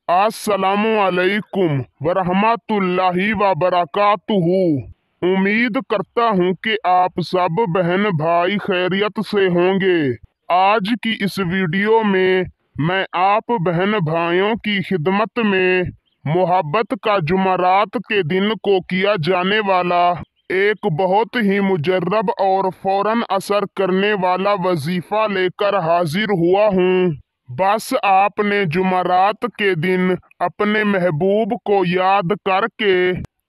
अस्सलामु अलैकुम वरहमतुल्लाहि वबरकातुहू। उम्मीद करता हूँ कि आप सब बहन भाई खैरियत से होंगे। आज की इस वीडियो में मैं आप बहन भाइयों की खिदमत में मोहब्बत का जुमरात के दिन को किया जाने वाला एक बहुत ही मुजर्रब और फौरन असर करने वाला वजीफा लेकर हाजिर हुआ हूँ। बस आपने जुमरात के दिन अपने महबूब को याद करके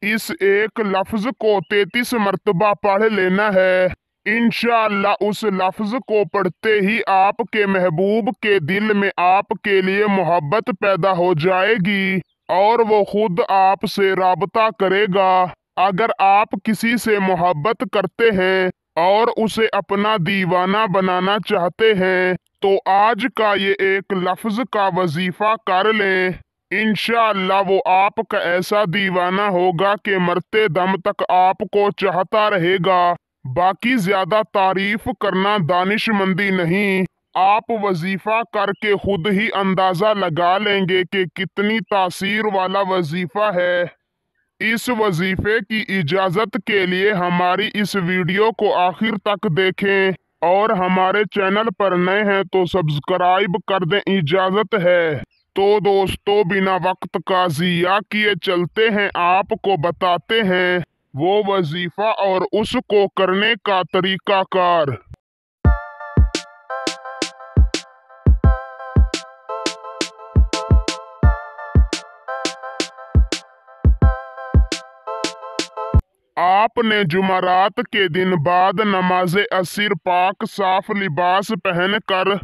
इस एक लफ्ज को 33 मर्तबा पढ़ लेना है। इंशाअल्लाह उस लफ्ज को पढ़ते ही आपके महबूब के दिल में आपके लिए मोहब्बत पैदा हो जाएगी और वो खुद आपसे राबता करेगा। अगर आप किसी से मोहब्बत करते हैं और उसे अपना दीवाना बनाना चाहते हैं तो आज का ये एक लफ्ज का वजीफा कर लें। इंशाअल्लाह वो आपका ऐसा दीवाना होगा कि मरते दम तक आपको चाहता रहेगा। बाकी ज्यादा तारीफ करना दानिशमंदी नहीं, आप वजीफा करके खुद ही अंदाजा लगा लेंगे कि कितनी तासीर वाला वजीफा है। इस वजीफे की इजाजत के लिए हमारी इस वीडियो को आखिर तक देखें और हमारे चैनल पर नए हैं तो सब्सक्राइब कर दें, इजाजत है। तो दोस्तों बिना वक्त का ज़िया किए चलते हैं, आपको बताते हैं वो वजीफा और उसको करने का तरीकाकार। आपने जुमरात के दिन बाद नमाज असीर पाक साफ लिबास पहनकर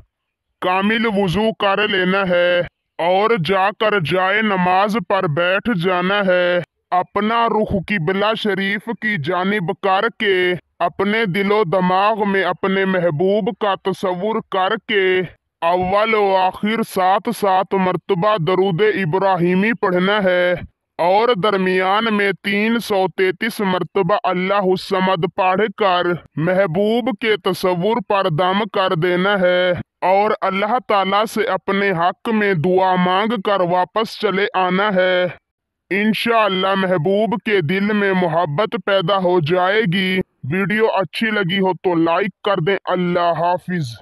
कामिल वुजू कर लेना है और जाकर जाए नमाज पर बैठ जाना है। अपना रुख किबला शरीफ की जानिब करके अपने दिलो दिमाग में अपने महबूब का तस्वुर करके अव्वल व आखिर 7 मर्तबा दरूद इब्राहिमी पढ़ना है और दरमियान में 333 मर्तबा अल्लाहुस्समद पढ़कर महबूब के तस्वुर पर दम कर देना है और अल्लाह ताला से अपने हक में दुआ मांग कर वापस चले आना है। इंशाअल्लाह महबूब के दिल में मोहब्बत पैदा हो जाएगी। वीडियो अच्छी लगी हो तो लाइक कर दें। अल्लाह हाफिज।